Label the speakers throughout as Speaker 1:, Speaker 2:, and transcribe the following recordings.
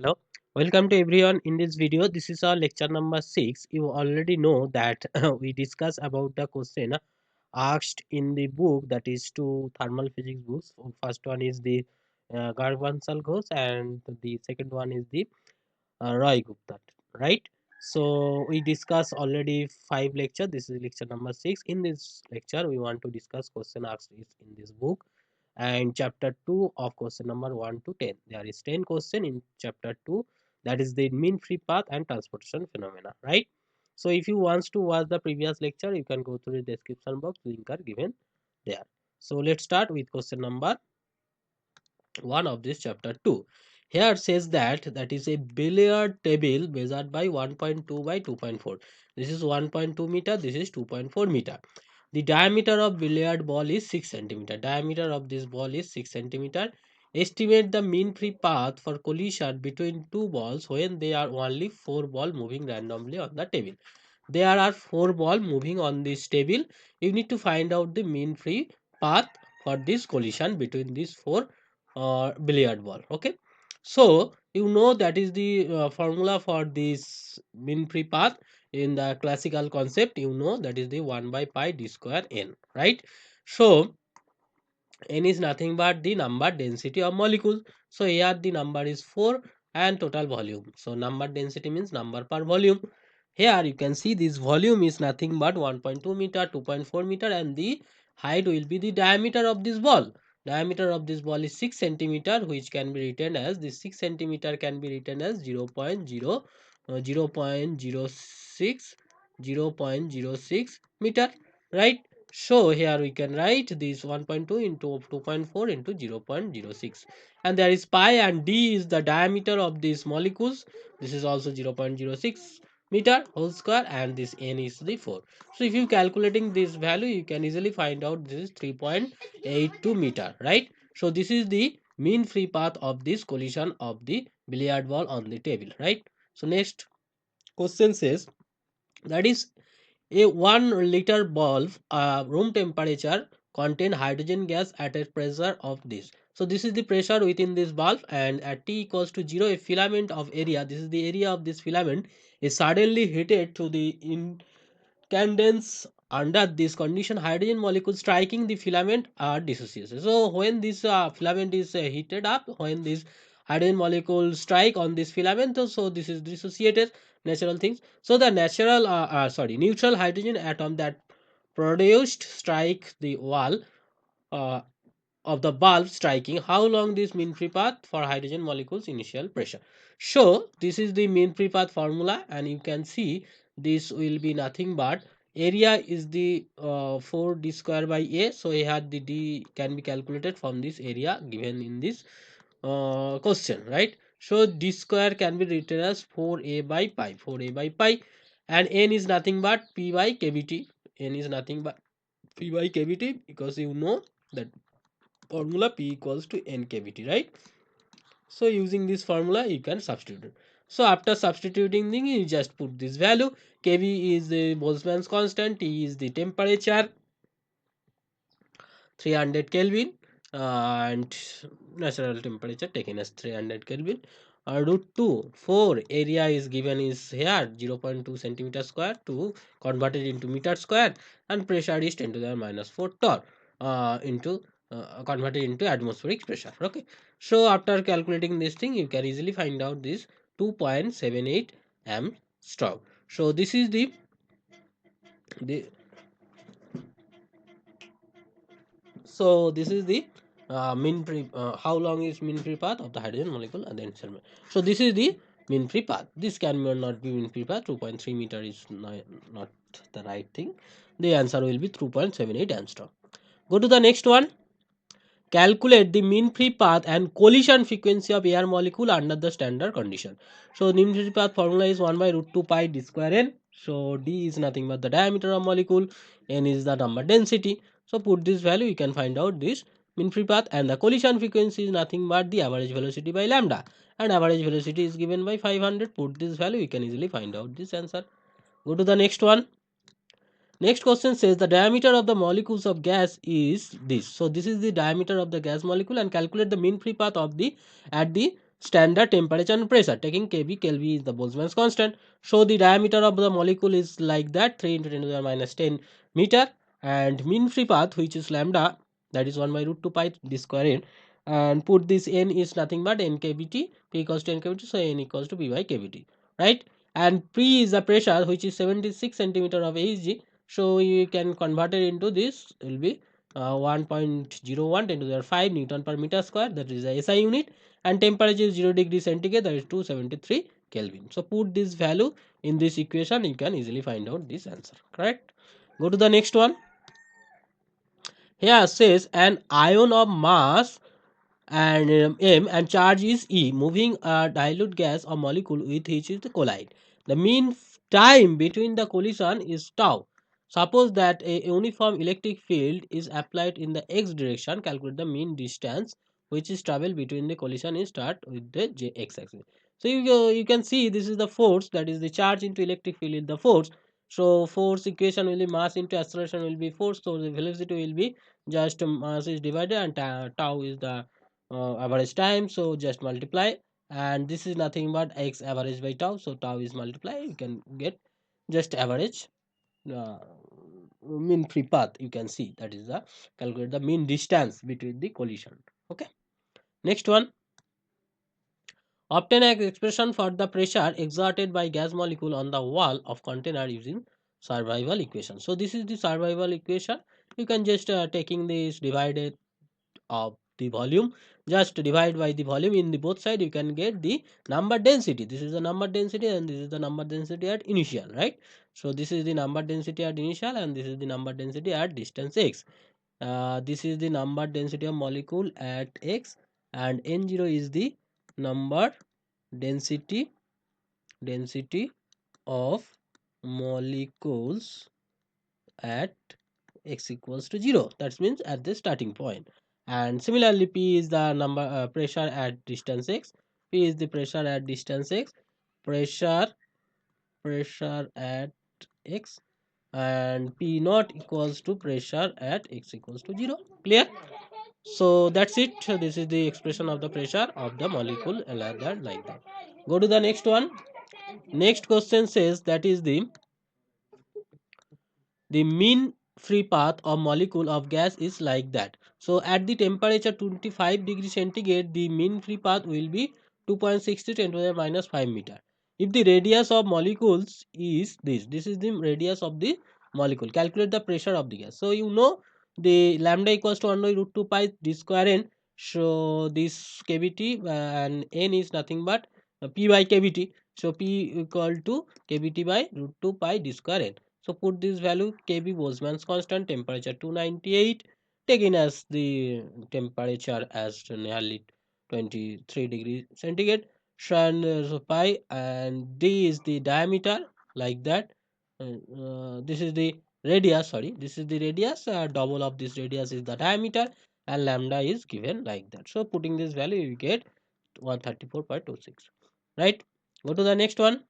Speaker 1: Hello, welcome to everyone. In this video, this is our lecture number 6. You already know that we discuss about the question asked in the book, that is two thermal physics books. First one is the Garg Bansal Ghosh, and the second one is the Roy Gupta, right? So we discuss already 5 lecture. This is lecture number 6. In this lecture, we want to discuss question asked is in this book and chapter 2 of question number 1 to 10. There is 10 question in chapter 2, that is the mean free path and transportation phenomena, right? So if you wants to watch the previous lecture, you can go through the description box, link are given there. So let's start with question number 1 of this chapter 2. Here says that is a billiard table measured by 1.2 by 2.4. This is 1.2 meter, this is 2.4 meter. The diameter of billiard ball is 6 centimeter. Diameter of this ball is 6 centimeter. Estimate the mean free path for collision between two balls when there are only 4 ball moving randomly on the table. There are 4 ball moving on this table. You need to find out the mean free path for this collision between these 4 billiard ball. Okay, so you know that is the formula for this mean free path. In the classical concept, you know that is the 1 by pi d square n, right? So n is nothing but the number density of molecules. So here the number is 4 and total volume. So number density means number per volume. Here you can see this volume is nothing but 1.2 meter, 2.4 meter, and the height will be the diameter of this ball. Diameter of this ball is 6 centimeter, which can be written as this 6 centimeter can be written as 0.06 meter, right? So here we can write this 1.2 into 2.4 into 0.06, and there is pi, and d is the diameter of these molecules. This is also 0.06 meter whole square, and this n is the 4. So if you calculating this value, you can easily find out this is 3.82 meter, right? So this is the mean free path of this collision of the billiard ball on the table, right? So next question says that is a 1 liter bulb room temperature contain hydrogen gas at a pressure of this. So this is the pressure within this bulb, and at t equals to 0, a filament of area, this is the area of this filament, is suddenly heated to the incandescence. Under this condition, hydrogen molecules striking the filament are dissociated. So when this filament is heated up, when this hydrogen molecules strike on this filament, so this is dissociated natural things. So the neutral hydrogen atom that produced strike the wall uh, of the bulb striking. How long this mean free path for hydrogen molecules initial pressure? So this is the mean free path formula, and you can see this will be nothing but area is the 4 d square by a. So here the d can be calculated from this area given in this question, right? So d square can be written as 4a by pi, 4a by pi, and n is nothing but p by kbt. N is nothing but p by kbt, because you know that formula p equals to n kbt, right? So using this formula you can substitute it. So after substituting thing, you just put this value. Kv is the Boltzmann's constant, T is the temperature, 300 Kelvin, and natural temperature taken as 300 Kelvin. Root 2 4 area is given is here 0.2 centimeter square to convert it into meter square, and pressure is 10 to the minus 4 torr into converted into atmospheric pressure. Okay, so after calculating this thing, you can easily find out this 2.78 am strong. So this is the So this is the how long is mean free path of the hydrogen molecule and the initial. So this is the mean free path. This can not be mean free path. 2.3 meter is not the right thing. The answer will be 2.78 angstrom. Go to the next one. Calculate the mean free path and collision frequency of air molecule under the standard condition. So mean free path formula is 1 by root 2 pi d square n. So d is nothing but the diameter of molecule, n is the number density. So put this value, you can find out this mean free path, and the collision frequency is nothing but the average velocity by lambda, and average velocity is given by 500. Put this value, you can easily find out this answer. Go to the next one. Next question says the diameter of the molecules of gas is this. So this is the diameter of the gas molecule, and calculate the mean free path of the at the standard temperature and pressure. Taking Kb, Kelvin is the Boltzmann's constant. So the diameter of the molecule is like that, 3 into 10 to the minus 10 meter, and mean free path, which is lambda, that is 1 by root 2 pi d square n, and put this n is nothing but n kbt, p equals to n kbt, so n equals to p by kbt, right? And P is the pressure, which is 76 centimeter of Hg, so you can convert it into this, will be 1.01 10 to the 5 Newton per meter square, that is the SI unit, and temperature is 0 degree centigrade, that is 273 Kelvin. So put this value in this equation, you can easily find out this answer, correct? Go to the next one. Here says an ion of mass and m and charge is e, moving a dilute gas or molecule with which is the collide. The mean time between the collision is tau. Suppose that a uniform electric field is applied in the x direction. Calculate the mean distance which is travel between the collision is start with the x axis. So you can see this is the force, that is the charge into electric field is the force. So force equation will be mass into acceleration will be force, so the velocity will be just mass is divided and tau is the average time, so just multiply, and this is nothing but x average by tau, so tau is multiply, you can get just average uh, mean free path, you can see that is the calculate the mean distance between the collision. Okay, next one. Obtain an expression for the pressure exerted by gas molecule on the wall of container using survival equation. So this is the survival equation, you can just taking this divided of the volume, just divide by the volume in the both side, you can get the number density. This is the number density and this is the number density at initial, right? So this is the number density at initial and this is the number density at distance x. This is the number density of molecule at x, and n0 is the number density of molecules at x equals to 0, that means at the starting point. And similarly p is the number pressure at distance x, p is the pressure at distance x, pressure at x, and p naught equals to pressure at x equals to 0. Clear? So that's it, this is the expression of the pressure of the molecule like that. Go to the next one. Next question says that is the mean free path of molecule of gas is like that. So at the temperature 25 degree centigrade, the mean free path will be 2.60 10 to the minus 5 meter. If the radius of molecules is this is the radius of the molecule. Calculate the pressure of the gas. So you know the lambda equals to 1 by root 2 pi d square n. So this kbt and n is nothing but p by kbt. So p equal to kbt by root 2 pi d square n. So put this value Kb Boltzmann's constant, temperature 298, taken as the temperature as nearly 23 degrees centigrade, and so pi, and d is the diameter like that. This is the radius, sorry, this is the radius, double of this radius is the diameter, and lambda is given like that. So putting this value you get 134.26, right? Go to the next one.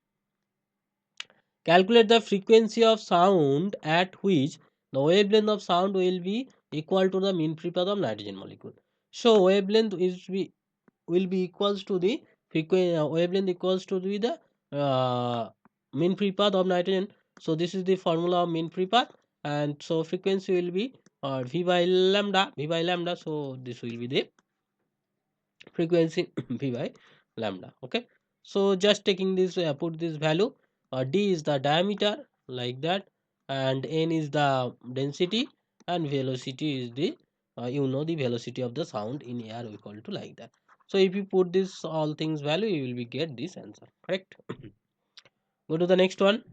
Speaker 1: Calculate the frequency of sound at which the wavelength of sound will be equal to the mean free path of nitrogen molecule. So wavelength will be equals to the frequency, wavelength equals to the mean free path of nitrogen. So this is the formula of mean free path, and so frequency will be v by lambda. So this will be the frequency v by lambda. Okay, so just taking this, put this value, d is the diameter like that, and n is the density, and velocity is the the velocity of the sound in air we call to like that. So if you put this all things value, you will be get this answer, correct? Go to the next one.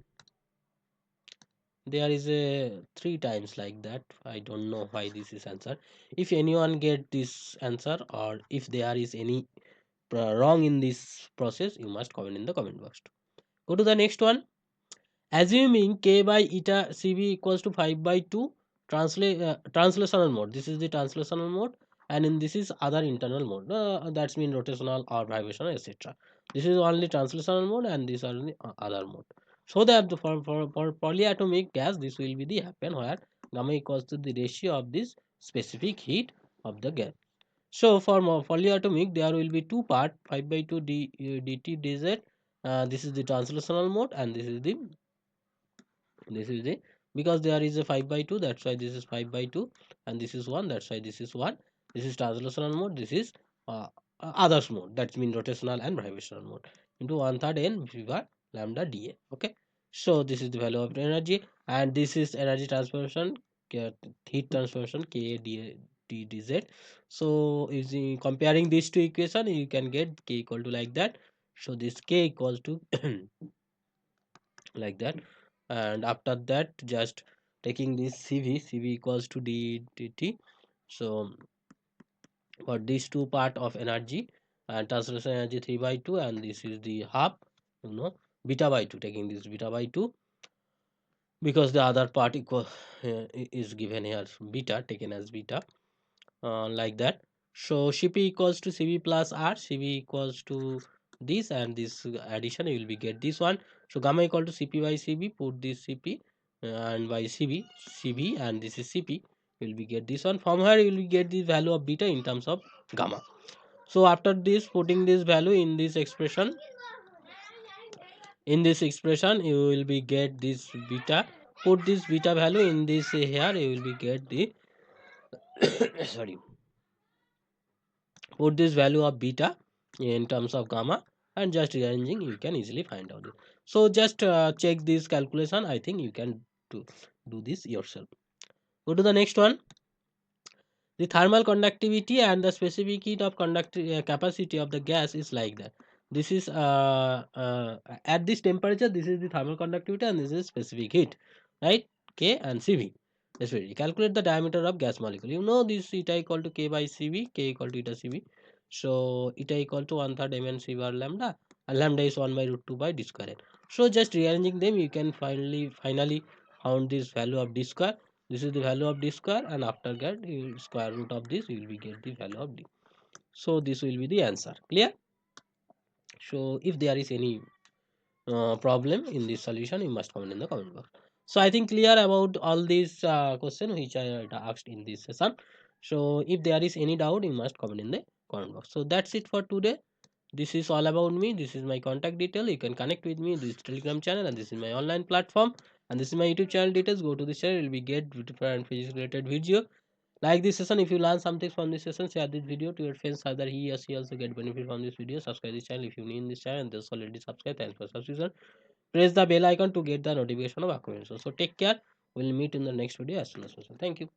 Speaker 1: There is a three times like that, I don't know why this is answer. If anyone get this answer, or if there is any wrong in this process, you must comment in the comment box. Go to the next one. Assuming k by eta cv equals to 5 by 2, translational mode, this is the translational mode, and in this is other internal mode, that's mean rotational or vibrational, etc. This is only translational mode and these are the other mode. So that for polyatomic gas, this will be the happen where gamma equals to the ratio of this specific heat of the gas. So for fully atomic, there will be two part 5 by 2 dt dz. This is the translational mode, and this is the because there is a 5 by 2, that's why this is 5 by 2, and this is 1, that's why this is 1. This is translational mode, this is uh, others mode, that's mean rotational and vibrational mode, into 1/3 n v bar lambda dA. Okay, so this is the value of energy, and this is energy transformation, heat transformation K d dz. So is comparing these two equation, you can get K equal to like that. So this K equals to like that, and after that just taking this cv equals to dt. So for these two part of energy and translation energy 3 by 2, and this is the half, you know, beta by 2, taking this beta by 2, because the other part equal is given here beta, taken as beta, like that. So Cp equals to Cv plus R, Cv equals to this, and this addition you will be get this one. So gamma equal to Cp by Cv, put this Cp and by Cv, and this is Cp, you will be get this one. From here you will get the value of beta in terms of gamma. So after this, putting this value in this expression, you will be get this beta. Put this beta value in this here, you will be get the sorry, put this value of beta in terms of gamma, and just rearranging you can easily find out it. So just check this calculation, I think you can do this yourself. Go to the next one. The thermal conductivity and the specific heat of capacity of the gas is like that. This is at this temperature, this is the thermal conductivity, and this is specific heat, right? K and Cv. That's very. Calculate the diameter of gas molecule. You know this eta equal to K by Cv, K equal to eta Cv. So eta equal to 1/3 mn C bar lambda, and lambda is 1 by root 2 by d square. So just rearranging them, you can finally found this value of d square. This is the value of d square, and after that you will square root of this, you will be get the value of d. So this will be the answer. Clear? So if there is any problem in this solution, you must comment in the comment box. So I think clear about all these question which I had asked in this session. So if there is any doubt, you must comment in the comment box. So that's it for today. This is all about me. This is my contact detail. You can connect with me. This is Telegram channel, and this is my online platform, and this is my YouTube channel details. Go to this channel, you will be get different physics related video. Like this session, if you learn something from this session, share this video to your friends so that he or she also get benefit from this video. Subscribe this channel if you need this channel, and this already subscribe. Thanks for subscription. Press the bell icon to get the notification of upcoming. So take care. We'll meet in the next video as soon as possible. Thank you.